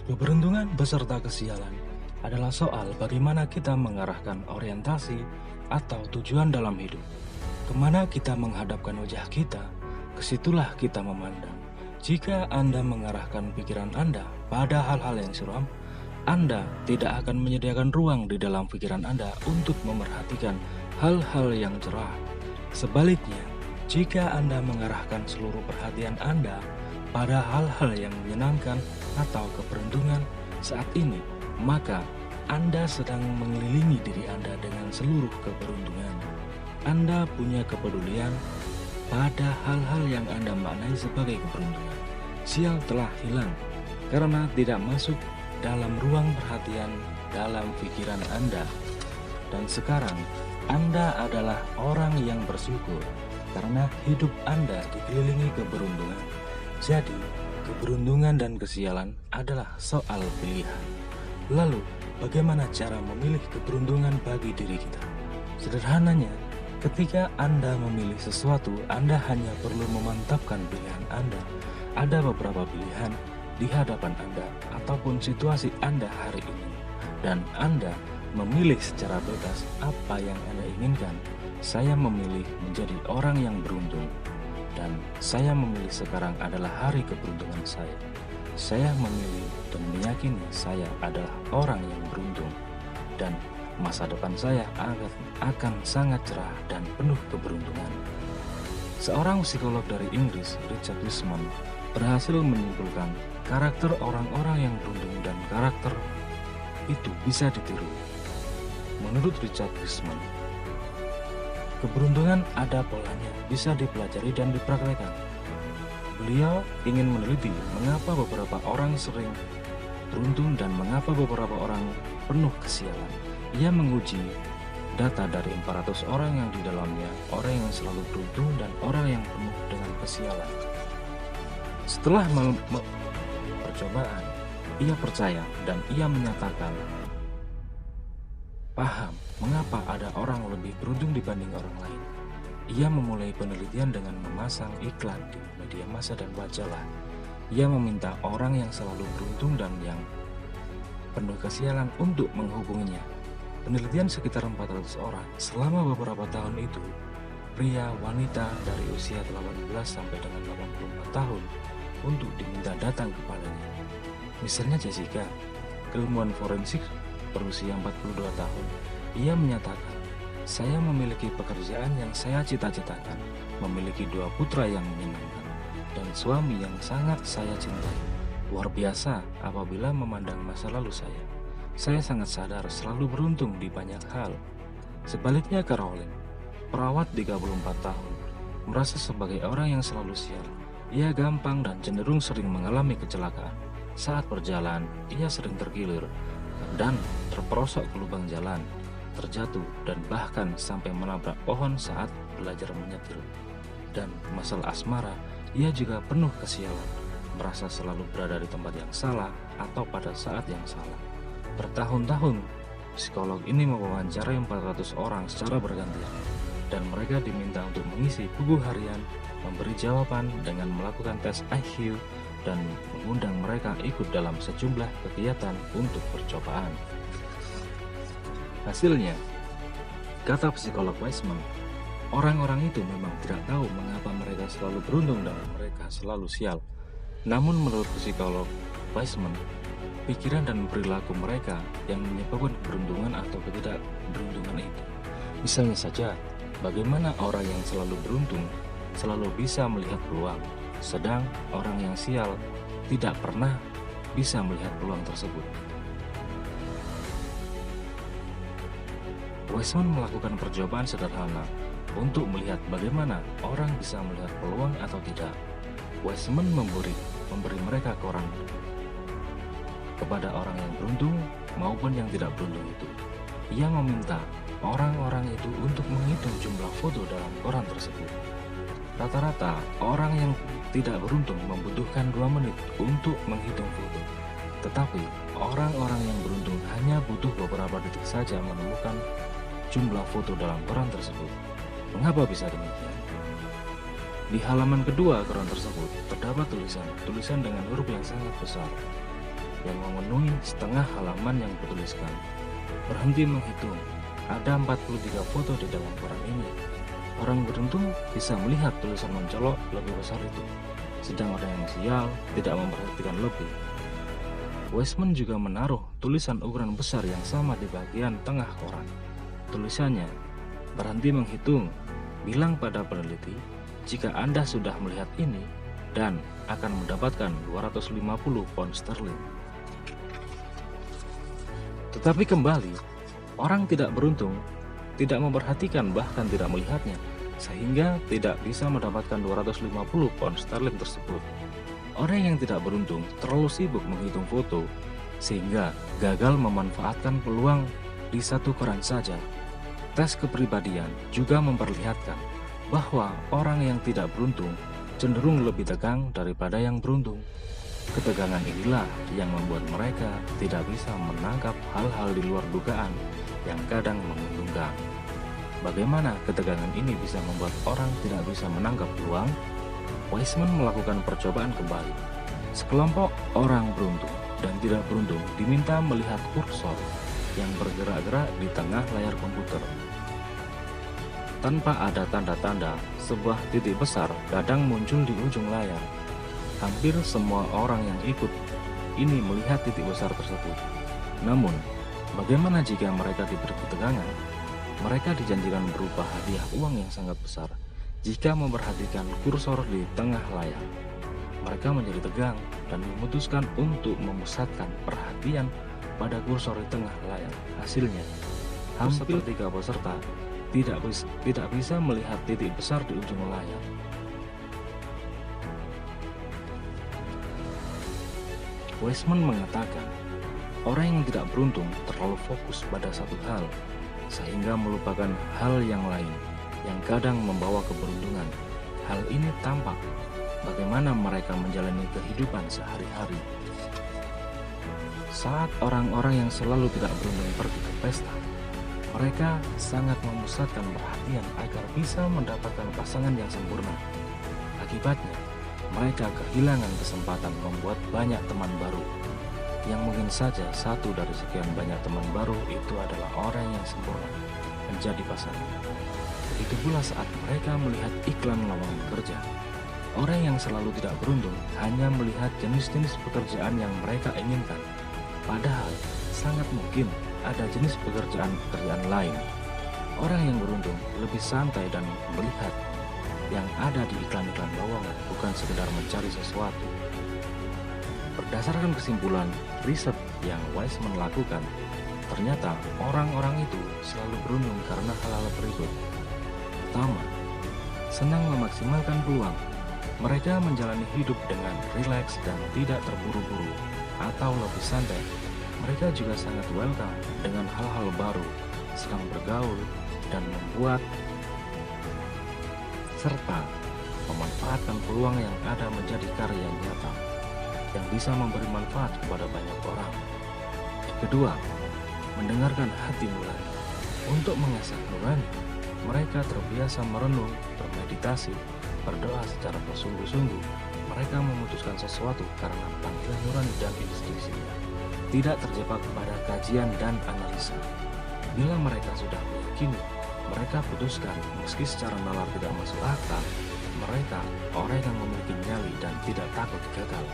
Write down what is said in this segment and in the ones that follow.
Keberuntungan beserta kesialan adalah soal bagaimana kita mengarahkan orientasi atau tujuan dalam hidup. Kemana kita menghadapkan wajah kita, kesitulah kita memandang. Jika Anda mengarahkan pikiran Anda pada hal-hal yang suram, Anda tidak akan menyediakan ruang di dalam pikiran Anda untuk memerhatikan hal-hal yang cerah. Sebaliknya, jika Anda mengarahkan seluruh perhatian Anda pada hal-hal yang menyenangkan atau keberuntungan saat ini, maka Anda sedang mengelilingi diri Anda dengan seluruh keberuntungan. Anda punya kepedulian pada hal-hal yang Anda maknai sebagai keberuntungan. Sial telah hilang karena tidak masuk dalam ruang perhatian dalam pikiran Anda. Dan sekarang Anda adalah orang yang bersyukur karena hidup Anda dikelilingi keberuntungan. Jadi, keberuntungan dan kesialan adalah soal pilihan. Lalu, bagaimana cara memilih keberuntungan bagi diri kita? Sederhananya, ketika Anda memilih sesuatu, Anda hanya perlu memantapkan pilihan Anda. Ada beberapa pilihan di hadapan Anda ataupun situasi Anda hari ini, dan Anda memilih secara bebas apa yang Anda inginkan. Saya memilih menjadi orang yang beruntung, dan saya memilih sekarang adalah hari keberuntungan saya. Saya memilih dan meyakini saya adalah orang yang beruntung, dan masa depan saya akan sangat cerah dan penuh keberuntungan. Seorang psikolog dari Inggris, Richard Wiseman, berhasil menyimpulkan karakter orang-orang yang beruntung dan karakter itu bisa ditiru. Menurut Richard Wiseman, keberuntungan ada polanya, bisa dipelajari dan dipraktekkan. Beliau ingin meneliti mengapa beberapa orang sering beruntung dan mengapa beberapa orang penuh kesialan. Ia menguji data dari 400 orang yang di dalamnya orang yang selalu beruntung dan orang yang penuh dengan kesialan. Setelah percobaan, ia percaya dan ia menyatakan paham mengapa ada orang lebih beruntung dibanding orang lain. Ia memulai penelitian dengan memasang iklan di media massa dan majalah. Ia meminta orang yang selalu beruntung dan yang penuh kesialan untuk menghubunginya. Penelitian sekitar 400 orang selama beberapa tahun itu, pria wanita dari usia 18 sampai dengan 84 tahun untuk diminta datang kepadanya. Misalnya Jessica, keilmuan forensik berusia 42 tahun. Ia menyatakan, saya memiliki pekerjaan yang saya cita-citakan, memiliki 2 putra yang menyenangkan, dan suami yang sangat saya cintai. Luar biasa apabila memandang masa lalu saya. Saya sangat sadar selalu beruntung di banyak hal. Sebaliknya Caroline, perawat 34 tahun, merasa sebagai orang yang selalu sial. Ia gampang dan cenderung sering mengalami kecelakaan. Saat berjalan, ia sering tergilir dan terperosok ke lubang jalan, terjatuh dan bahkan sampai menabrak pohon saat belajar menyetir. Dan masalah asmara, ia juga penuh kesialan, merasa selalu berada di tempat yang salah atau pada saat yang salah. Bertahun-tahun, psikolog ini mewawancarai 400 orang secara bergantian, dan mereka diminta untuk mengisi buku harian, memberi jawaban dengan melakukan tes IQ, dan mengundang mereka ikut dalam sejumlah kegiatan untuk percobaan. Hasilnya, kata psikolog Wiseman, orang-orang itu memang tidak tahu mengapa mereka selalu beruntung dan mereka selalu sial. Namun menurut psikolog Wiseman, pikiran dan perilaku mereka yang menyebabkan keberuntungan atau ketidakberuntungan itu. Misalnya saja, bagaimana orang yang selalu beruntung selalu bisa melihat peluang, sedang orang yang sial tidak pernah bisa melihat peluang tersebut. Wiseman melakukan percobaan sederhana untuk melihat bagaimana orang bisa melihat peluang atau tidak. Wiseman memberi mereka koran kepada orang yang beruntung maupun yang tidak beruntung itu. Ia meminta orang-orang itu untuk menghitung jumlah foto dalam koran tersebut. Rata-rata orang yang tidak beruntung membutuhkan 2 menit untuk menghitung foto. Tetapi orang-orang yang beruntung hanya butuh beberapa detik saja menemukan jumlah foto dalam koran tersebut. Mengapa bisa demikian? Di halaman kedua koran tersebut terdapat tulisan dengan huruf yang sangat besar. yang memenuhi setengah halaman yang bertuliskan, "Berhenti menghitung, ada 43 foto di dalam koran ini." Orang beruntung bisa melihat tulisan mencolok lebih besar itu, sedang orang yang sial tidak memperhatikan lebih. Wiseman juga menaruh tulisan ukuran besar yang sama di bagian tengah koran. Tulisannya, "Berhenti menghitung, bilang pada peneliti jika Anda sudah melihat ini dan akan mendapatkan 250 pound sterling." Tetapi kembali, orang tidak beruntung tidak memperhatikan bahkan tidak melihatnya, sehingga tidak bisa mendapatkan 250 pound sterling tersebut. Orang yang tidak beruntung terlalu sibuk menghitung foto, sehingga gagal memanfaatkan peluang di satu koran saja. Tes kepribadian juga memperlihatkan bahwa orang yang tidak beruntung cenderung lebih tegang daripada yang beruntung. Ketegangan inilah yang membuat mereka tidak bisa menangkap hal-hal di luar dugaan yang kadang menguntungkan. Bagaimana ketegangan ini bisa membuat orang tidak bisa menangkap peluang? Wiseman melakukan percobaan kembali. Sekelompok orang beruntung dan tidak beruntung diminta melihat kursor yang bergerak-gerak di tengah layar komputer. Tanpa ada tanda-tanda, sebuah titik besar kadang muncul di ujung layar. Hampir semua orang yang ikut ini melihat titik besar tersebut. Namun, bagaimana jika mereka diberi ketegangan? Mereka dijanjikan berupa hadiah uang yang sangat besar jika memperhatikan kursor di tengah layar. Mereka menjadi tegang dan memutuskan untuk memusatkan perhatian pada kursor di tengah layar. Hasilnya, hampir 3 peserta tidak bisa melihat titik besar di ujung layar. Wiseman mengatakan, orang yang tidak beruntung terlalu fokus pada satu hal, sehingga melupakan hal yang lain yang kadang membawa keberuntungan. Hal ini tampak bagaimana mereka menjalani kehidupan sehari-hari. Saat orang-orang yang selalu tidak beruntung pergi ke pesta, mereka sangat memusatkan perhatian agar bisa mendapatkan pasangan yang sempurna. Akibatnya, mereka kehilangan kesempatan membuat banyak teman baru, yang mungkin saja satu dari sekian banyak teman baru itu adalah orang yang sempurna menjadi pasangan. Begitu pula saat mereka melihat iklan lowongan kerja. Orang yang selalu tidak beruntung hanya melihat jenis-jenis pekerjaan yang mereka inginkan, padahal sangat mungkin ada jenis pekerjaan lain. Orang yang beruntung lebih santai dan melihat yang ada di iklan-iklan lowongan, bukan sekedar mencari sesuatu. Berdasarkan kesimpulan riset yang Wiseman lakukan, ternyata orang-orang itu selalu beruntung karena hal-hal berikut. Pertama, senang memaksimalkan peluang. Mereka menjalani hidup dengan rileks dan tidak terburu-buru atau lebih santai. Mereka juga sangat welcome dengan hal-hal baru, senang bergaul dan membuat serta memanfaatkan peluang yang ada menjadi karya nyata yang bisa memberi manfaat kepada banyak orang. Yang kedua, mendengarkan hati nurani. Untuk mengasah nurani, mereka terbiasa merenung, bermeditasi, berdoa secara bersungguh-sungguh. Mereka memutuskan sesuatu karena panggilan nurani dan intuisinya, tidak terjebak pada kajian dan analisa. Bila mereka sudah meyakini, mereka putuskan meski secara nalar tidak masuk akal. Mereka orang yang memiliki nyali dan tidak takut gagal.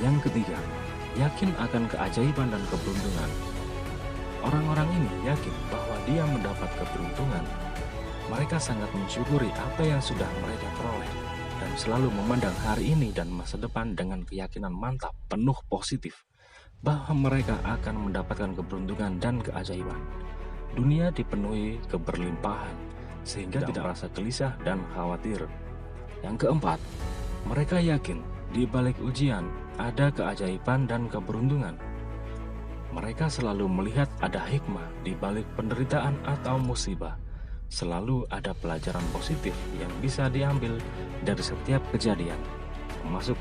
Yang ketiga, yakin akan keajaiban dan keberuntungan. Orang-orang ini yakin bahwa dia mendapat keberuntungan. Mereka sangat mensyukuri apa yang sudah mereka peroleh dan selalu memandang hari ini dan masa depan dengan keyakinan mantap, penuh positif bahwa mereka akan mendapatkan keberuntungan dan keajaiban. Dunia dipenuhi keberlimpahan, sehingga tidak merasa gelisah dan khawatir. Yang keempat, mereka yakin di balik ujian ada keajaiban dan keberuntungan. Mereka selalu melihat ada hikmah di balik penderitaan atau musibah. Selalu ada pelajaran positif yang bisa diambil dari setiap kejadian, termasuk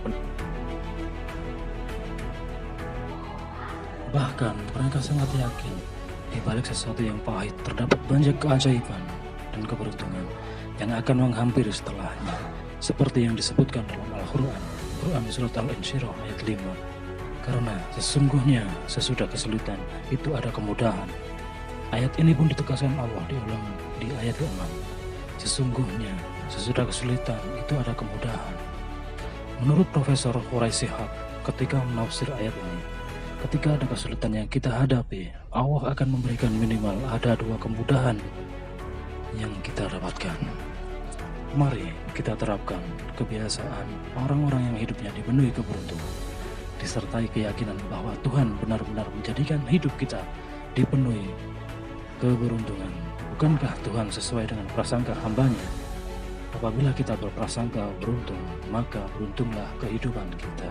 bahkan mereka sangat yakin di balik sesuatu yang pahit terdapat banyak keajaiban dan keberuntungan yang akan menghampiri setelahnya, seperti yang disebutkan dalam Al-Quran. Quran Surat Al-Insyirah ayat 5. Karena sesungguhnya sesudah kesulitan itu ada kemudahan. Ayat ini pun ditegaskan Allah diulang di ayat ke-6. Sesungguhnya sesudah kesulitan itu ada kemudahan. Menurut Profesor Hurai Shihab, ketika menafsir ayat ini, ketika ada kesulitan yang kita hadapi, Allah akan memberikan minimal ada 2 kemudahan yang kita dapatkan. Mari kita terapkan kebiasaan orang-orang yang hidupnya dipenuhi keberuntungan, disertai keyakinan bahwa Tuhan benar-benar menjadikan hidup kita dipenuhi keberuntungan. Bukankah Tuhan sesuai dengan prasangka hambanya? Apabila kita berprasangka beruntung, maka beruntunglah kehidupan kita.